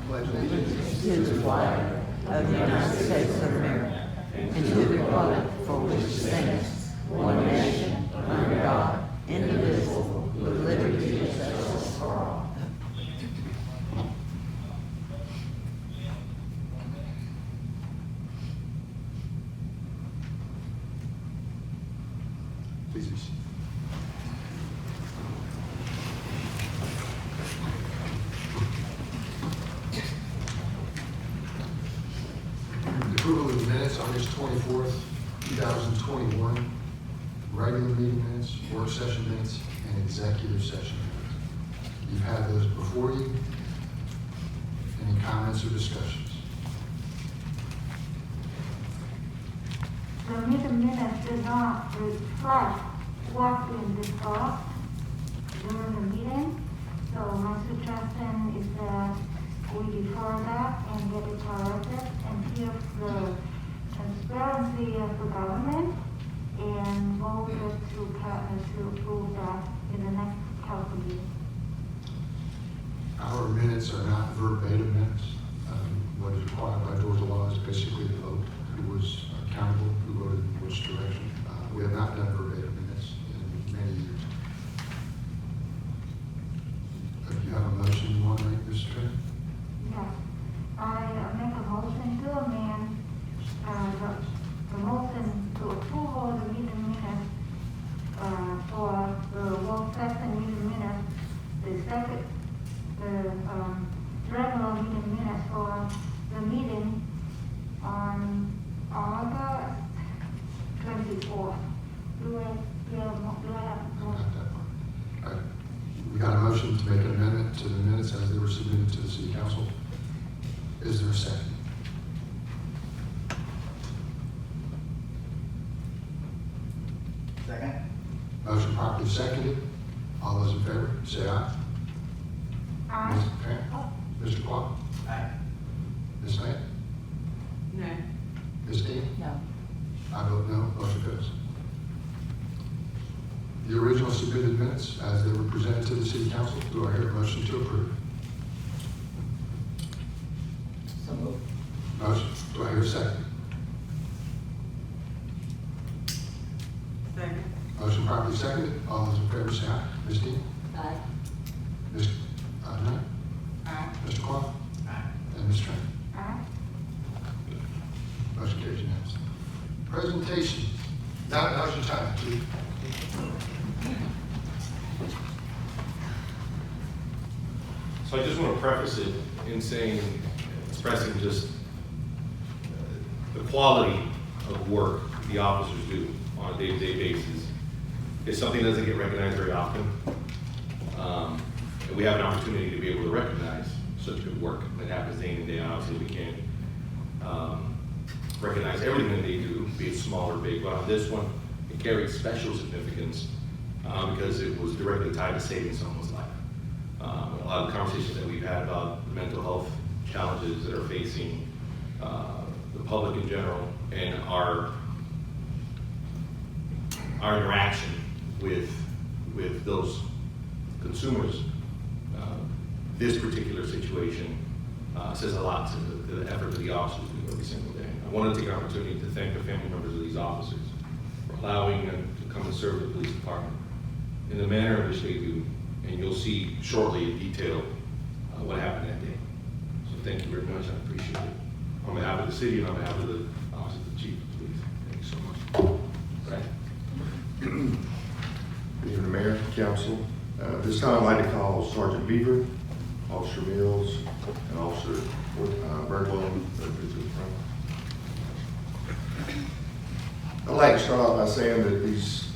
to the flag of the United States of America and to the republic for which it stands, one nation, under God, indivisible, with liberty and justice for all. Please be seated. Approval of the minutes, August 24th, 2021, regular meeting minutes, work session minutes, and executive session minutes. You've had those before you. Any comments or discussions? The meeting minutes did not reflect what we discussed during the meeting, so my suggestion is that we defer that and get it corrected and hear the transparency of the government and vote it to approve that in the next council meeting. Our minutes are not verbatim minutes. What is required by Georgia law is basically the vote, who was accountable, who voted in which direction. We have not done verbatim minutes in many years. Do you have a motion you want to make, Mr. Trent? Yes, I make a motion to amend the motion to approve all the meeting minutes for the work session meeting minutes, the regular meeting minutes for the meeting on August 24th. Do I have a Got motion? that one. All right. We got a motion to make an amendment to the minutes as they were submitted to the city council. Is there a second? Second. Motion properly seconded. All those in favor, say aye. Aye. Mr. Trent? Mr. Clark? Aye. Ms. Knight? No. Ms. Dean? No. I vote no, motion goes. The original submitted minutes as they were presented to the city council, do I hear a motion to approve? So moved. Motion, do I hear a second? Second. Motion properly seconded, all those in favor say aye. Ms. Dean? Aye. Ms. Knight? Aye. Mr. Clark? Aye. And Ms. Trent? Aye. Motion carries unanimously. Presentation. Now's your time, Chief. So I just want to preface it in saying, expressing just the quality of work the officers do on a day-to-day basis is something that doesn't get recognized very often. And we have an opportunity to be able to recognize such good work that happens day in and day out. Obviously, we can't recognize everything that they do, be it small or big, but on this one, it carries special significance because it was directly tied to saving someone's life. A lot of the conversations that we've had about the mental health challenges that are facing the public in general and our interaction with those consumers, this particular situation says a lot to the effort that the officers do every single day. I want to take an opportunity to thank the family members of these officers for allowing them to come and serve the police department in the manner in which they do. And you'll see shortly in detail what happened that day. So thank you very much, I appreciate it. On behalf of the city and on behalf of the office of the chief of police, thank you so much. Right. Good evening, Mayor, Council. This time I'd like to call Sergeant Beaver, Officer Mills, and Officer Birdwell to the front. I'd like to start off by saying that these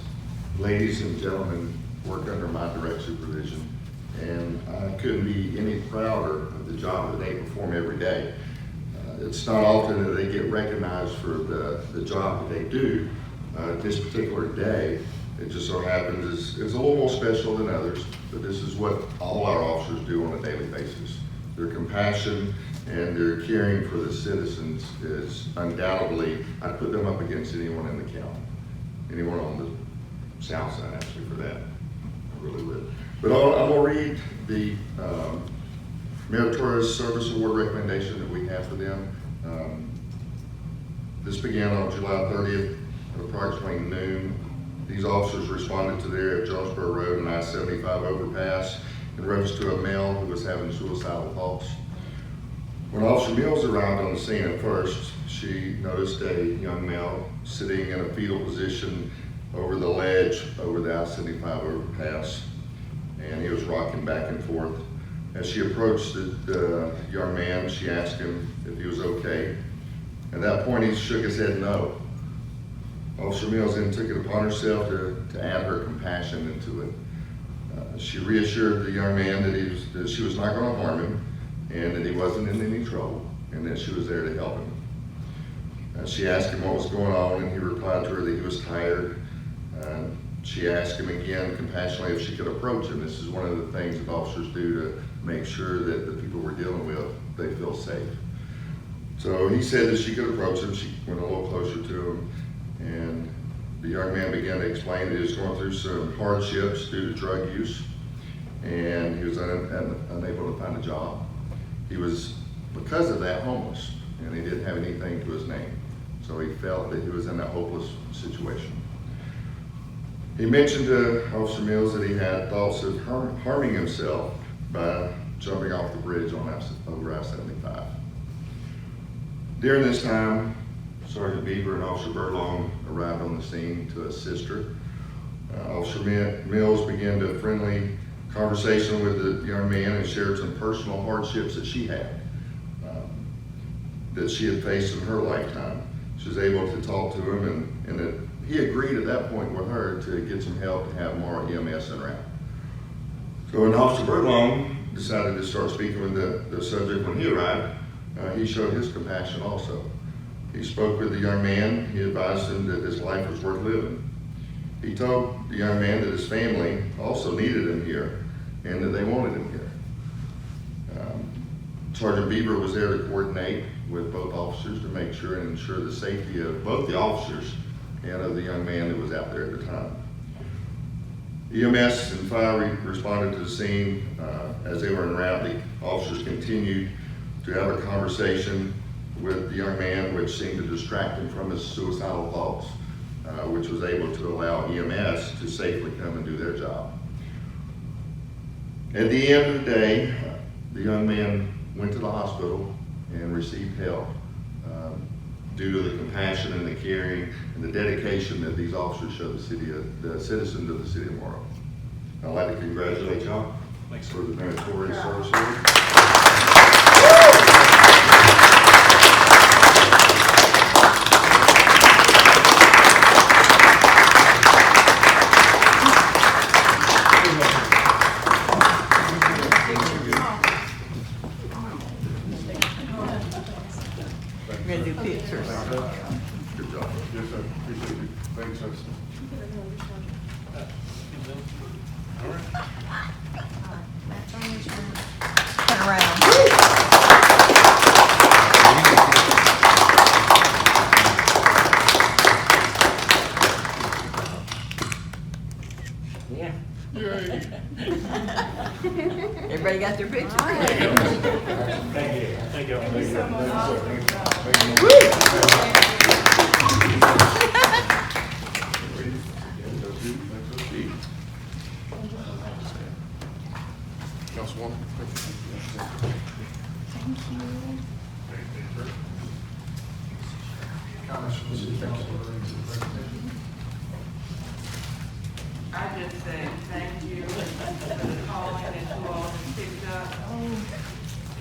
ladies and gentlemen work under my direct supervision, and I couldn't be any prouder of the job that they perform every day. It's not often that they get recognized for the job that they do. This particular day, it just so happens is a little more special than others, but this is what all our officers do on a daily basis. Their compassion and their caring for the citizens is undoubtedly, I'd put them up against anyone in the county, anyone on the south side actually for that, I really would. But I'm gonna read the meritorious service award recommendation that we have for them. This began on July 30th at approximately noon. These officers responded to the area of Jonesboro Road and I-75 overpass in reference to a male who was having suicidal thoughts. When Officer Mills arrived on the scene at first, she noticed a young male sitting in a fetal position over the ledge over the I-75 overpass, and he was rocking back and forth. As she approached the young man, she asked him if he was okay. At that point, he shook his head no. Officer Mills then took it upon herself to add her compassion into it. She reassured the young man that she was not going to harm him and that he wasn't in any trouble and that she was there to help him. She asked him what was going on, and he replied to her that he was tired. She asked him again compassionately if she could approach him. This is one of the things that officers do to make sure that the people we're dealing with, they feel safe. So he said that she could approach him. She went a little closer to him, and the young man began to explain that he was going through some hardships due to drug use, and he was unable to find a job. He was, because of that, homeless, and he didn't have anything to his name. So he felt that he was in a hopeless situation. He mentioned to Officer Mills that he had thoughts of harming himself by jumping off the bridge on over I-75. During this time, Sergeant Beaver and Officer Berlong arrived on the scene to assist her. Officer Mills began a friendly conversation with the young man and shared some personal hardships that she had, that she had faced in her lifetime. She was able to talk to him, and that he agreed at that point with her to get some help to have Morrow EMS en route. So when Officer Berlong decided to start speaking with the subject when he arrived, he showed his compassion also. He spoke with the young man. He advised him that his life was worth living. He told the young man that his family also needed him here and that they wanted him here. Sergeant Beaver was there to coordinate with both officers to make sure and ensure the safety of both the officers and of the young man that was out there at the time. EMS and fire responded to the scene. As they were en route, the officers continued to have a conversation with the young man, which seemed to distract him from his suicidal thoughts, which was able to allow EMS to safely come and do their job. At the end of the day, the young man went to the hospital and received help due to the compassion and the caring and the dedication that these officers show the citizens of the city of Morrow. I'd like to congratulate y'all for the meritorious service award. We're gonna do pictures. Good job. Yes, sir. Appreciate you. Thanks, sir. Turn around. Yeah. Everybody got their picture? Thank you. Thank you. Thank you so much. Councilwoman? Comments from the city council relating to the presentation? I just say thank you for the calling that you all have picked up.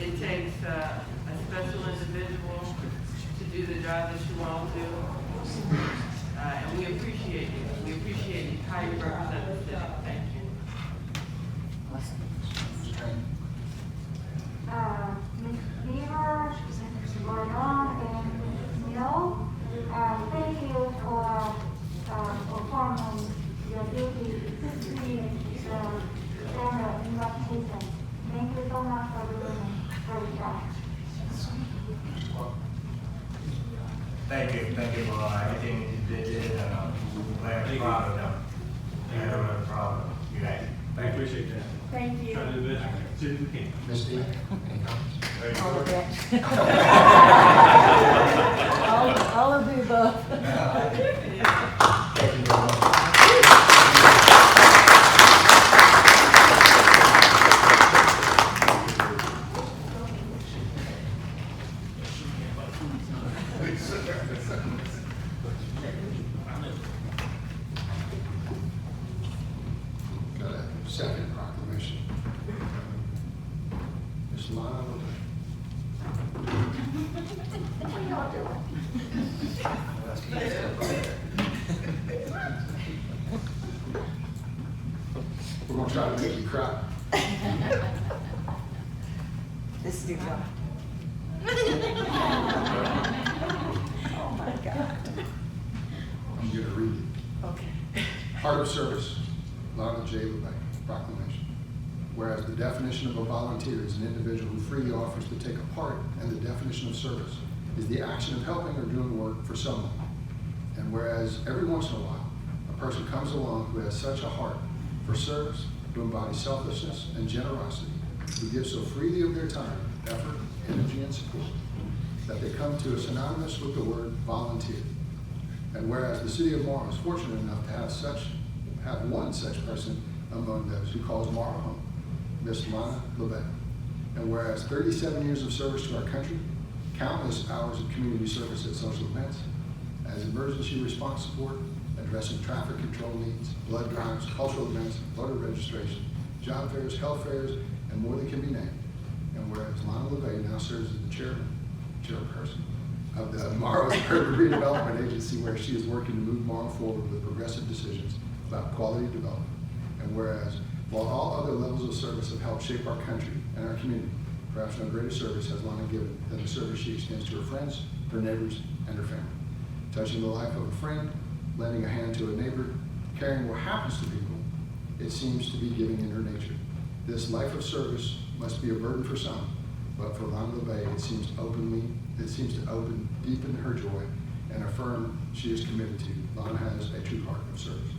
It takes a special individual to do the job that you all do. And we appreciate you. We appreciate how you represent the city. Thank you. Ms. Beaver, Gordon, and Ms. Mill, thank you for performing your duty to the standard investigation. Thank you so much for doing a great job. Thank you for everything you did, and I'm very proud of them. And I'm proud of you guys. I appreciate that. Thank you. Trying to do the best. soon as we can. Ms. Dean, any comments? All of that. All of the above. Thank you very much. Got a second proclamation. Ms. Lana. We're gonna try to make you cry. This is your job. Oh, my God. I'm gonna read it. Okay. Heart of Service, Lana J. LeBay, proclamation. Whereas the definition of a volunteer is an individual who freely offers to take a part, and the definition of service is the action of helping or doing work for someone. And whereas every once in a while, a person comes along who has such a heart for service, who embodies selflessness and generosity, who gives so freely of their time, effort, energy, and support, that they come to a synonymous with the word volunteer. And whereas the city of Morrow is fortunate enough to have one such person among those who calls Morrow home, Miss Lana LeBay. And whereas 37 years of service to our country, countless hours of community service at social events, as emergency response support, addressing traffic control needs, blood drives, cultural events, voter registration, job fairs, health fairs, and more that can be named. And whereas Lana LeBay now serves as the chairperson of the Morrow Urban Redevelopment Agency, where she is working to move Morrow forward with progressive decisions about quality development. And whereas, while all other levels of service have helped shape our country and our community, perhaps no greater service has Lana given than the service she extends to her friends, her neighbors, and her family. Touching the life of a friend, lending a hand to a neighbor, caring what happens to people, it seems to be giving in her nature. This life of service must be a burden for some, but for Lana LeBay, it seems to deepen her joy and affirm she is committed to. Lana has a true heart of service.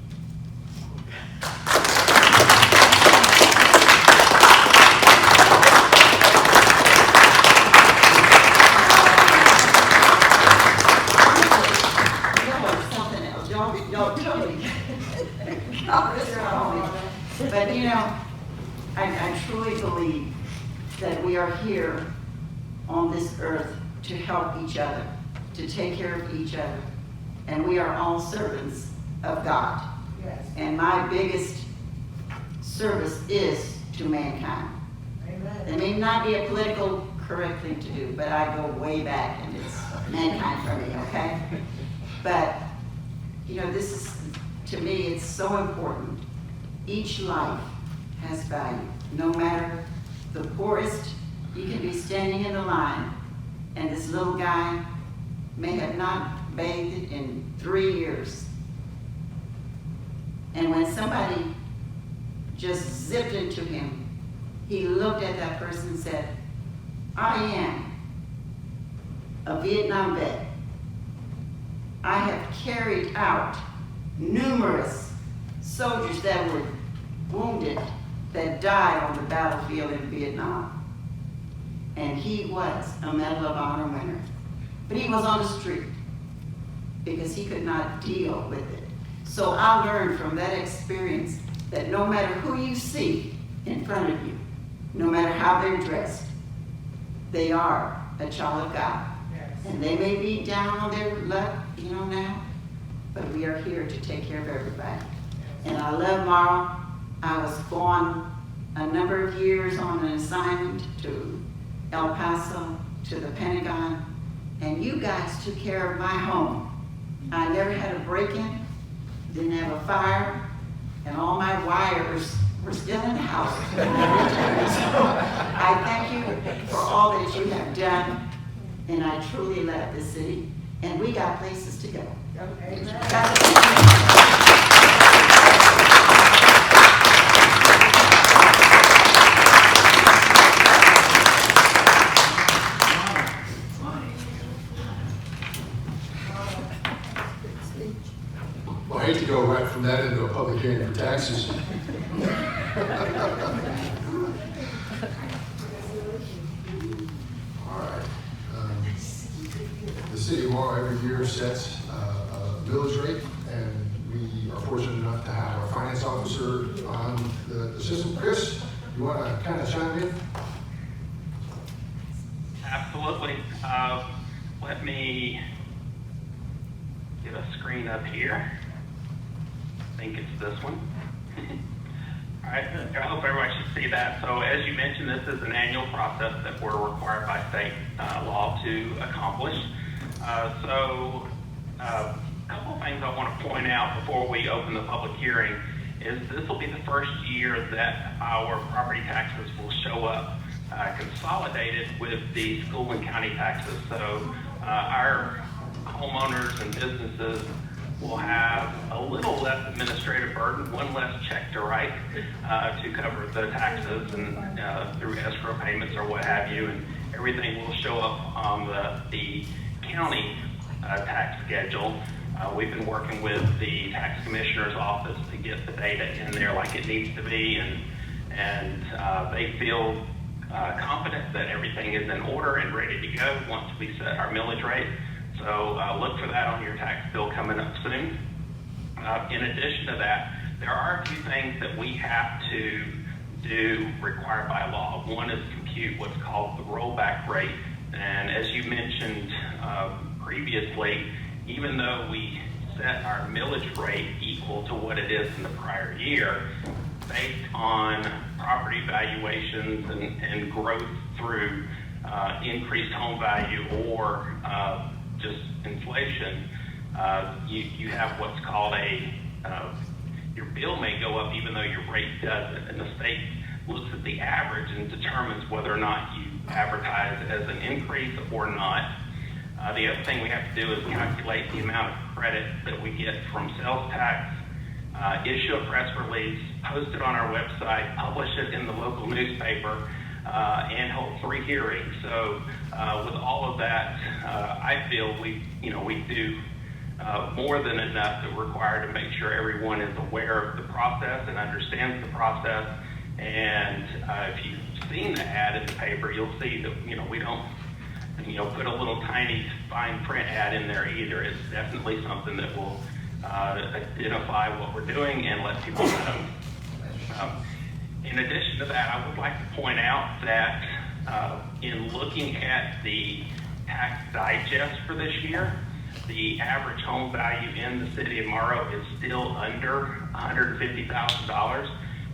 Y'all totally got this wrong. But you know, I truly believe that we are here on this earth to help each other, to take care of each other. And we are all servants of God. Yes. And my biggest service is to mankind. Amen. It may not be a political correct thing to do, but I go way back and it's mankind for me, okay? But, you know, this is, to me, it's so important. Each life has value. No matter the poorest, you can be standing in the line and this little guy may have not bathed in 3 years. And when somebody just zipped into him, he looked at that person and said, I am a Vietnam vet. I have carried out numerous soldiers that were wounded, that died on the battlefield in Vietnam. And he was a Medal of Honor winner. But he was on the street because he could not deal with it. So I learned from that experience that no matter who you see in front of you, no matter how they're dressed, they are a child of God. Yes. And they may be down on their luck, you know, now, but we are here to take care of everybody. And I love Morrow. I was gone a number of years on an assignment to El Paso, to the Pentagon, and you guys took care of my home. I never had a break-in, didn't have a fire, and all my wires were still in the house. So I thank you for all that you have done, and I truly love this city, and we got places to go. Well, I hate to go right from that into a public hearing for taxes. city of Morrow every year sets a millage rate, and we are fortunate enough to have our finance officer on the system. Chris, you want to kind of chime in? Absolutely. Let me get a screen up here. I think it's this one. All right, I hope everybody should see that. So as you mentioned, this is an annual process that we're required by state law to accomplish. A couple of things I want to point out before we open the public hearing is this will be the first year that our property taxes will show up consolidated with the school and county taxes. So our homeowners and businesses will have a little less administrative burden, one less check to write to cover the taxes and through escrow payments or what have you, and everything will show up on the county tax schedule. We've been working with the tax commissioner's office to get the data in there like it needs to be, and they feel confident that everything is in order and ready to go once we set our millage rate. So look for that on your tax bill coming up soon. In addition to that, there are a few things that we have to do required by law. One is compute what's called the rollback rate. And as you mentioned previously, even though we set our millage rate equal to what it is in the prior year, based on property valuations and growth through increased home value or just inflation, you have what's called your bill may go up even though your rate doesn't, and the state looks at the average and determines whether or not you advertise as an increase or not. The other thing we have to do is calculate the amount of credit that we get from sales tax, issue a press release, post it on our website, publish it in the local newspaper, and hold 3 hearings. So with all of that, I feel we do more than enough that we're required to make sure everyone is aware of the process and understands the process. And if you've seen the ad in the paper, you'll see that we don't put a little tiny fine print ad in there either. It's definitely something that will identify what we're doing and let people know. In addition to that, I would like to point out that in looking at the tax digest for this year, the average home value in the city of Morrow is still under $150,000,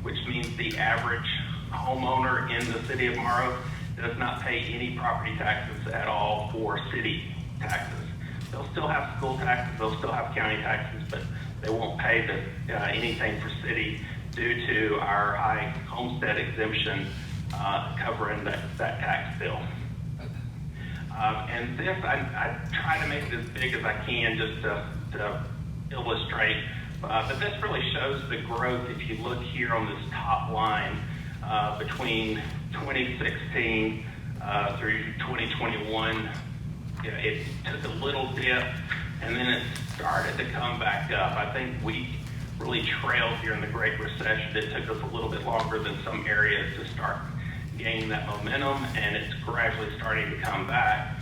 which means the average homeowner in the city of Morrow does not pay any property taxes at all for city taxes. They'll still have school taxes, they'll still have county taxes, but they won't pay anything for city due to our high homestead exemption covering that tax bill. And this, I try to make it as big as I can just to illustrate, but this really shows the growth. If you look here on this top line, between 2016 through 2021, it took a little dip and then it started to come back up. I think we really trailed here in the Great Recession. It took us a little bit longer than some areas to start gaining that momentum, and it's gradually starting to come back.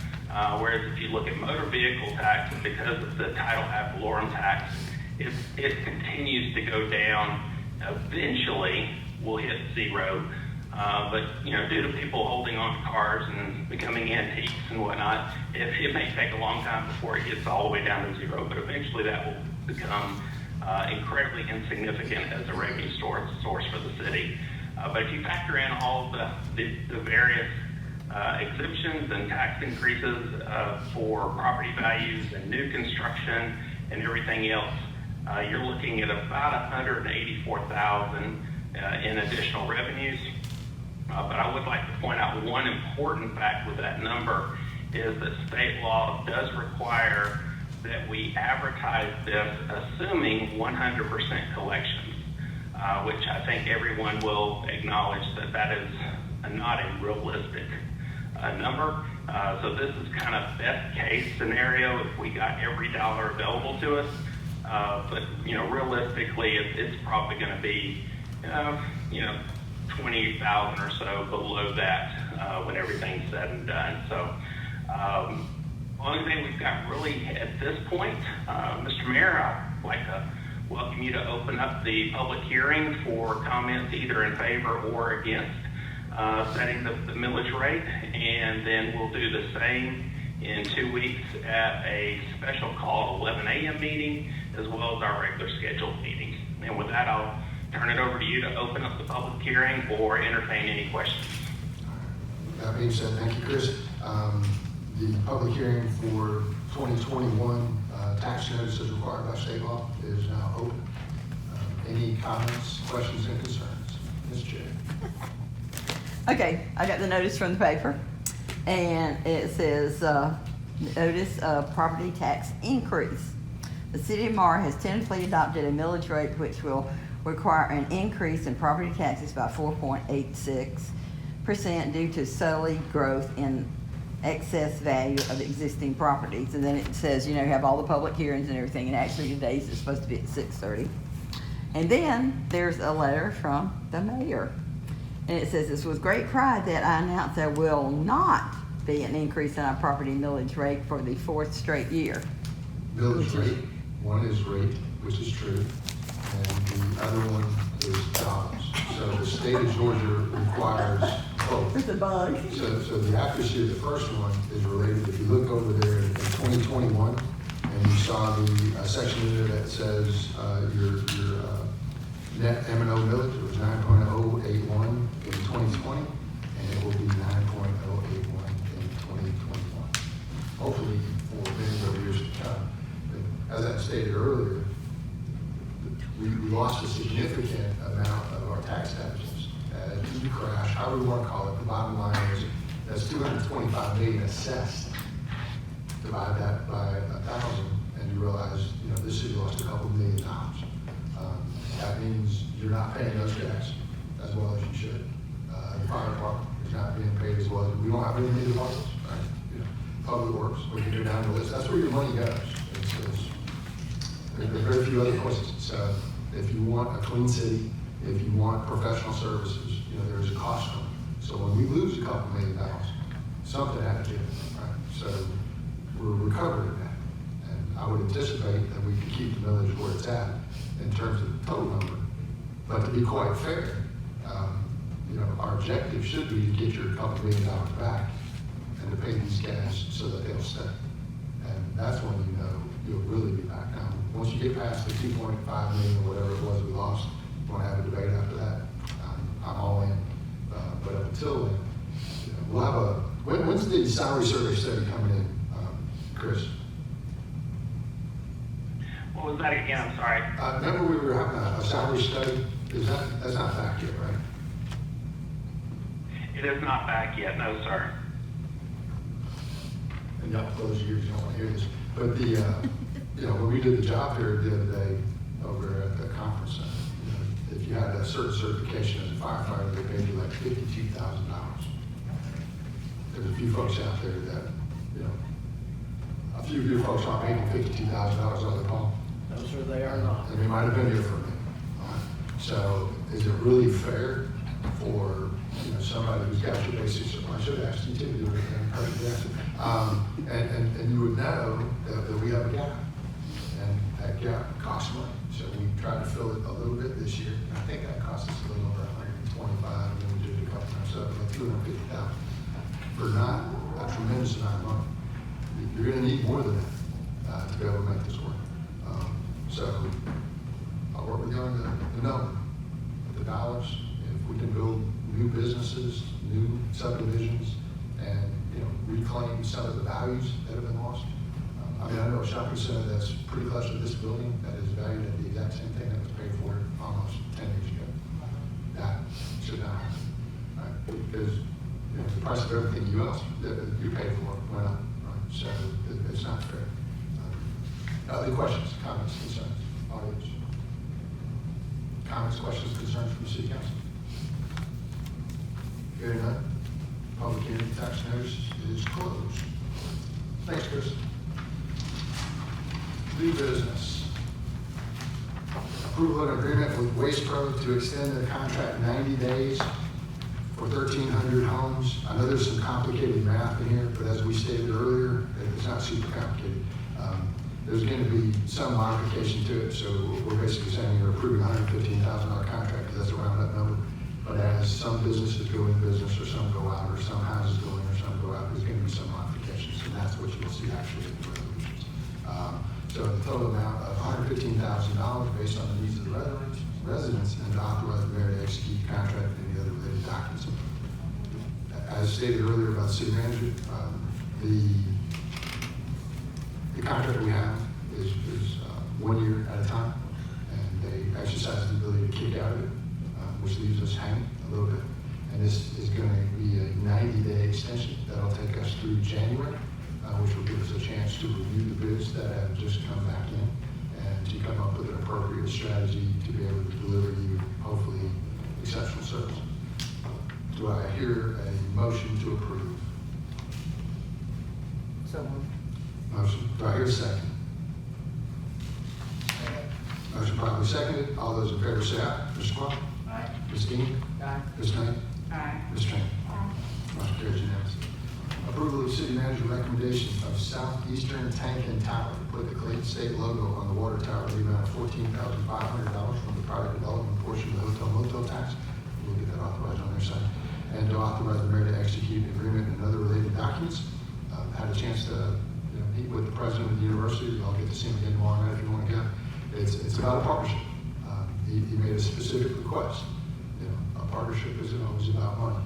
Whereas if you look at motor vehicle tax, because of the title ad valorem tax, it continues to go down. Eventually, we'll hit 0. But due to people holding on to cars and becoming antiques and whatnot, it may take a long time before it gets all the way down to 0. But eventually, that will become incredibly insignificant as a revenue source for the city. But if you factor in all the various exemptions and tax increases for property values and new construction and everything else, you're looking at about $184,000 in additional revenues. But I would like to point out one important fact with that number is that state law does require that we advertise this assuming 100% collections, which I think everyone will acknowledge that is not a realistic number. So this is kind of best case scenario if we got every dollar available to us. But realistically, it's probably going to be 20,000 or so below that when everything's said and done. So only thing we've got really at this point, Mr. Mayor, I'd like to welcome you to open up the public hearing for comments either in favor or against setting the millage rate, and then we'll do the same in 2 weeks at a special call 11 a.m. meeting as well as our regular scheduled meetings. And with that, I'll turn it over to you to open up the public hearing or entertain any questions. That being said, thank you, Chris. The public hearing for 2021 tax notice as required by state law is now open. Any comments, questions, and concerns? Ms. Chair. Okay, I got the notice from the paper, and it says, notice of property tax increase. The city of Morrow has tentatively adopted a millage rate which will require an increase in property taxes by 4.86% due to solely growth in excess value of existing properties. And then it says, you know, have all the public hearings and everything, and actually today's is supposed to be at 6:30. And then there's a letter from the mayor. And it says, it's with great pride that I announce there will not be an increase in our property millage rate for the 4th straight year. Millage rate, one is rate, which is true, and the other one is dollars. So the state of Georgia requires both. There's a bug. So the accuracy of the first one is related. If you look over there in 2021, and you saw the section in there that says your net M&O millage, it was 9.081 in 2020, and it will be 9.081 in 2021. Hopefully for many more years to come. But as I stated earlier, we lost a significant amount of our tax deficits. You crash, however you want to call it, the bottom line is that's $225 million assessed. Divide that by 1,000, and you realize, you know, this city lost a couple $1 million. That means you're not paying those guys as well as you should. The fire department is not being paid as well as, we don't have any new departments, right? You know, public works, we can go down the list. That's where your money goes. There's very few other places. So if you want a clean city, if you want professional services, you know, there's a cost to them. So when we lose a couple $1 million, something had to give, right? So we're recovering that. And I would anticipate that we can keep the millage where it's at in terms of the total number. But to be quite fair, you know, our objective should be to get your couple $1 million back and to pay these guys so that they'll stay. And that's when you know you'll really be back. Now, once you get past the 2.5 million or whatever it was we lost, we're gonna have a debate after that. I'm all in. But until then, you know, we'll have a, when's the salary survey study coming in, Chris? What was that again? I'm sorry. Remember we were having a salary study? That's not back yet, right? It is not back yet, no, sir. And y'all close your ears, you don't want to hear this. But the, you know, when we did the job fair the other day over at the conference center, you know, if you had a certain certification as a firefighter, they paid you like $52,000. There's a few folks out there that, you know, a few of your folks aren't making $52,000 on the call. No, sir, they are not. And they might have been here for a minute. So is it really fair for, you know, somebody who's got your basic supply? I should have asked you too, you were perfect answer. And you would know that we have a gap, and that gap costs money. So we tried to fill it a little bit this year. And I think that cost us a little over 125, and then we did a couple times, so like 250,000 for not a tremendous amount of money. You're going to need more than that to be able to make this work. So I'll work with you on the number, the dollars. If we can build new businesses, new subdivisions, and, you know, reclaim some of the values that have been lost. I mean, I know a shopping center that's pretty close to this building that is valued at the exact same thing that was paid for almost 10 years ago. That should not happen, right? Because, you know, the price of everything else that you pay for went up, right? So it's not fair. Other questions, comments, concerns, audience? Comments, questions, concerns from the city council? Hearing none, public hearing, tax notice is closed. Thanks, Chris. New business. Approval of agreement with Waste Pro to extend the contract 90 days for for 1,300 homes. I know there's some complicated math in here, but as we stated earlier, it's not super complicated. There's going to be some modification to it, so we're basically saying you're approving a $115,000 contract, that's a round up number. But as some businesses go in business, or some go out, or some houses go in, or some go out, there's going to be some modifications, and that's what you'll see actually in the resolutions. So the total amount of $115,000 based on the needs of the residents, and to authorize the mayor to execute the contract and any other related documents. As stated earlier about the city manager, the contract we have is 1 year at a time, and they exercise the ability to kick out of it, which leaves us hanging a little bit. And this is going to be a 90-day extension that'll take us through January, which will give us a chance to review the bids that have just come back in and to come up with an appropriate strategy to be able to deliver you, hopefully, exceptional service. Do I hear a motion to approve? So moved. Motion. Do I hear a second? Motion properly seconded. All those in favor say aye. Mr. Clark? Aye. Ms. Dean? Aye. Ms. Knight? Aye. Ms. Tran? Motion carries unanimously. Approval of city manager recommendation of southeastern tank and tower to put the Clayton State logo on the water tower in the amount of $14,500 from the private development portion of the hotel motel tax. We'll get that authorized on their side. And to authorize the mayor to execute an agreement and other related documents. Had a chance to meet with the president of the university. I'll get to see him again tomorrow night if you want to go. It's about a partnership. He made a specific request. A partnership isn't always about money.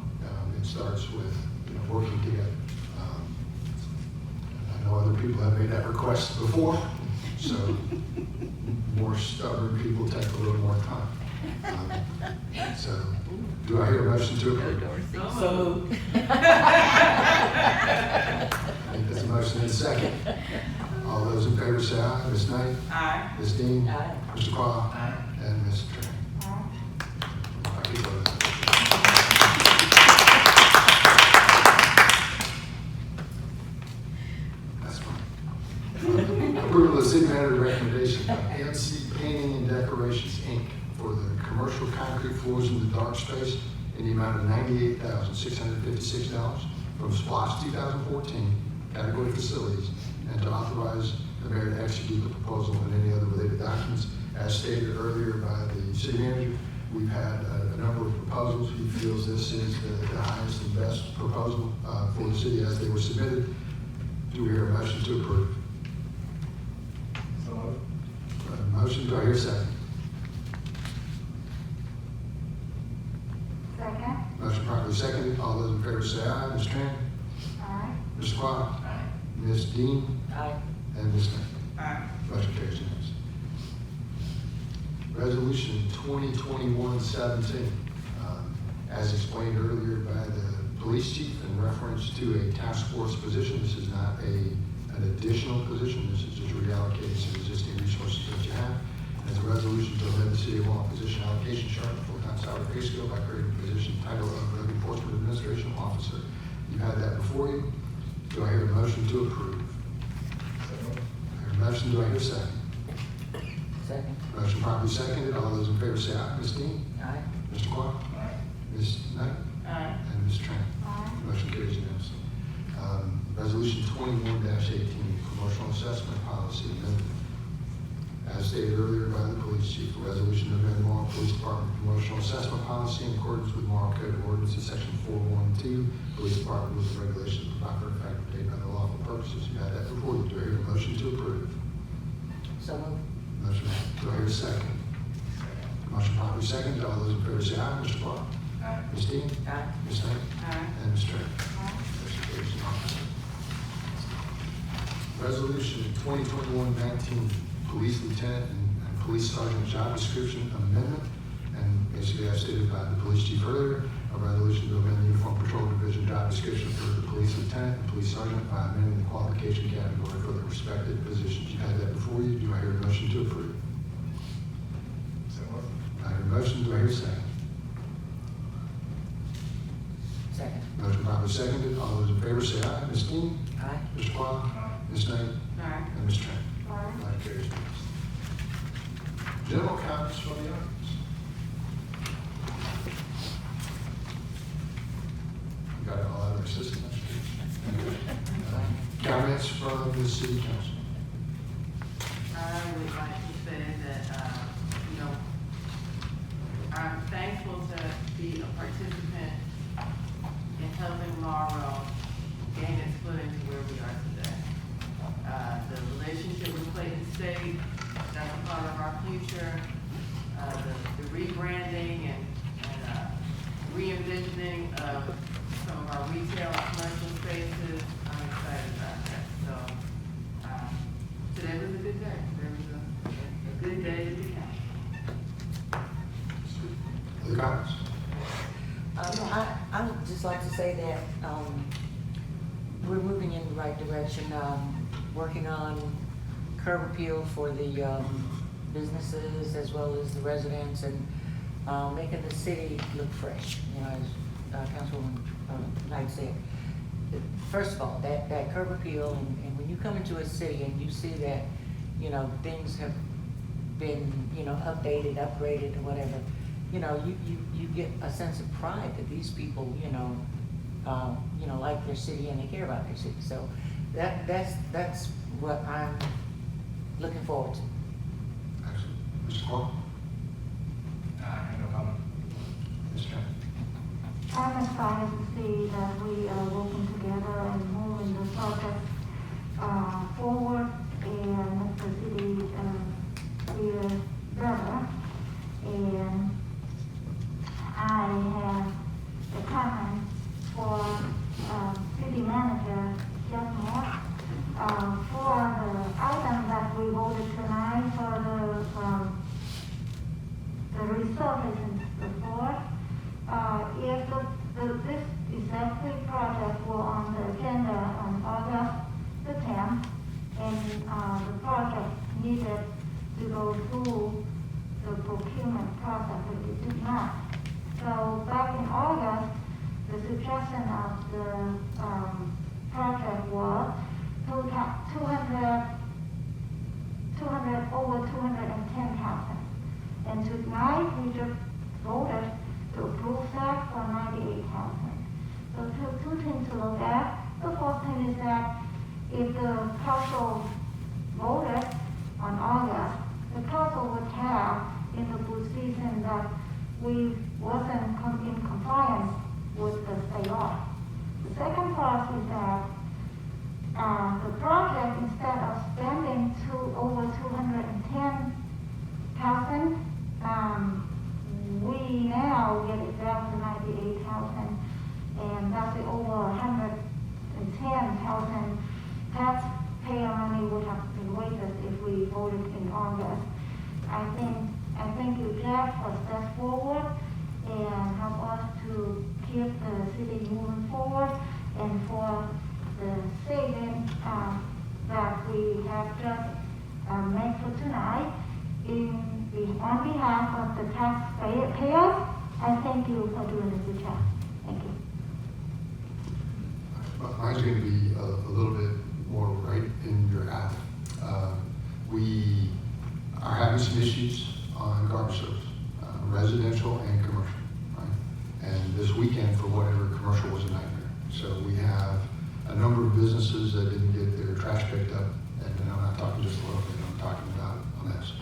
It starts with working together. I know other people have made that request before, so more stubborn people take a little more time. So, do I hear a motion to approve? So moved. I think that's a motion and a second. All those in favor say aye. Ms. Knight? Aye. Ms. Dean? Aye. Mr. Quah? Aye. And Ms. Tran? That's fine. Approval of city manager recommendation of MC Painting and Decorations, Inc. for the commercial concrete floors in the dark space in the amount of $98,656 from SPLOST 2014, category facilities, and to authorize the mayor to execute the proposal and any other related documents. As stated earlier by the city manager, we've had a number of proposals. He feels this is the highest and best proposal for the city as they were submitted. Do we hear a motion to approve? So moved. Motion, do I hear a second? Second. Motion properly seconded. All those in favor say aye. Ms. Tran? Aye. Mr. Quah? Aye. Ms. Dean? Aye. And Ms. Knight? Aye. Motion carries unanimously. Resolution 2021-17, as explained earlier by the police chief in reference to a task force position. This is not an additional position. This is just reallocating some existing resources that you have. As a resolution to amend the city of Morrow position allocation chart, full-time salary pay scale by creating the position title of Drug Enforcement Administration Officer. You've had that before you. Do I hear a motion to approve? So moved. I hear a motion. Do I hear a second? Second. Motion properly seconded. All those in favor say aye. Ms. Dean? Aye. Mr. Quah? Aye. Ms. Knight? Aye. And Ms. Tran? Aye. Motion carries unanimously. Resolution 21-18, promotional assessment policy amendment. As stated earlier by the police chief, a resolution to amend the Morrow Police Department promotional assessment policy in accordance with Morrow Code of Ordinances, section 412, Police Department rules and regulations provide for effective date and other lawful purposes. You had that before you. Do I hear a motion to approve? So moved. Motion. Do I hear a second? Motion properly seconded. All those in favor say aye. Mr. Clark? Aye. Ms. Dean? Aye. Ms. Knight? Aye. And Ms. Tran? Aye. Motion carries unanimously. Resolution 2021-19, Police Lieutenant and Police Sergeant job description amendment. And basically, as stated by the police chief earlier, a resolution to amend the Uniform Patrol Division job description for the Police Lieutenant and Police Sergeant by amending the qualification category for the respective positions. You had that before you. Do I hear a motion to approve? So moved. I hear a motion. Do I hear a second? Second. Motion properly seconded. All those in favor say aye. Ms. Dean? Aye. Mr. Quah? Ms. Knight? Aye. And Ms. Tran? Aye. Motion carries unanimously. General comments from the audience. got all out of our system. Comments from the city council? I would like to say that, I'm thankful to be a participant in helping Morrow gain its footing to where we are today. The relationship with Clayton State, that's a part of our future. The rebranding and re-envisioning of some of our retail and commercial spaces, I'm excited about that. So, today was a good day. There was a good day to be had. Other comments? I would just like to say that we're moving in the right direction, working on curb appeal for the businesses as well as the residents, and making the city look fresh, as Councilwoman Knight said. First of all, that curb appeal, and when you come into a city and you see that, things have been, updated, upgraded, or whatever, you get a sense of pride that these people, like their city and they care about their city. So that's what I'm looking forward to. Excellent. Mr. Clark? I have no comment. Ms. Knight? I'm excited to see that we are working together and moving the project forward and make the city feel better. And I have a comment for city manager Jeff Moore for the item that we voted tonight for the resurfacing the board. If this executive project were on the agenda on August the 10th, and the project needed to go through the procurement process, but it did not. So back in August, the suggestion of the project was over 210,000. And tonight, we just voted to approve that for 98,000. So two things to look at. The first thing is that if the council voted on August, the council would have in the position that we wasn't in compliance with the state law. The second part is that the project, instead of spending over 210,000, we now get it down to 98,000, and that's over 110,000 taxpayer money would have been wasted if we voted in August. I thank you, Jeff, for steps forward and help us to keep the city moving forward, and for the saving that we have just made for tonight. On behalf of the taxpayers, I thank you for doing a good job. Thank you. Mine's going to be a little bit more right in your alley. We are having some issues on garbage service, residential and commercial, right? And this weekend, for whatever, commercial was a nightmare. So we have a number of businesses that didn't get their trash picked up, and I'm not talking just locally, I'm talking about on this.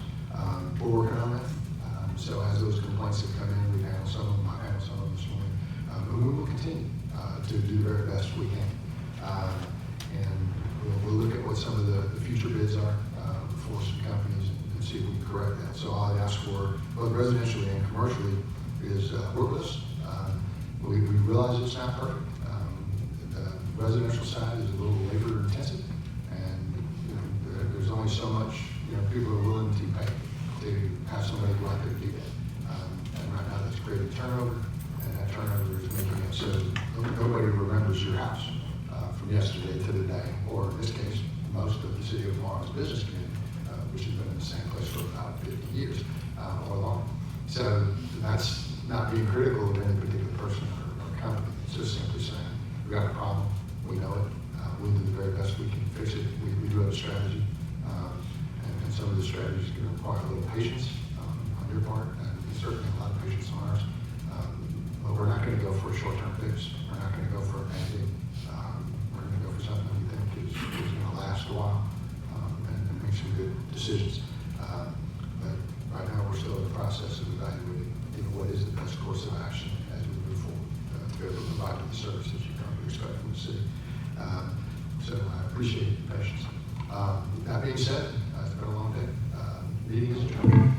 We're working on that. So as those complaints have come in, we've handled some of them, I've handled some of them this morning, and we will continue to do the very best we can. And we'll look at what some of the future bids are for some companies and see if we can correct that. So all I'd ask for, both residentially and commercially, is work with us. We realize it's not perfect. The residential side is a little labor intensive, and there's only so much people are willing to pay to have somebody go out there and do that. And right now that's creating turnover, and that turnover is making it so nobody remembers your house from yesterday to today, or in this case, most of the city of Morrow's business community, which has been in the same place for about 50 years or longer. So that's not being critical of any particular person or company. It's just simply saying, we've got a problem, we know it, we'll do the very best we can fix it. We do have a strategy, and some of the strategies can require a little patience on your part, and certainly a lot of patience on ours. But we're not going to go for a short-term fix. We're not gonna go for a Band-Aid. We're gonna go for something we think is gonna last a while, and make some good decisions. But right now, we're still in the process of evaluating, what is the best course of action as we move forward, to be able to provide the service that you come to expect from the city. So I appreciate your patience. That being said, it's been a long day. Meeting is adjourned.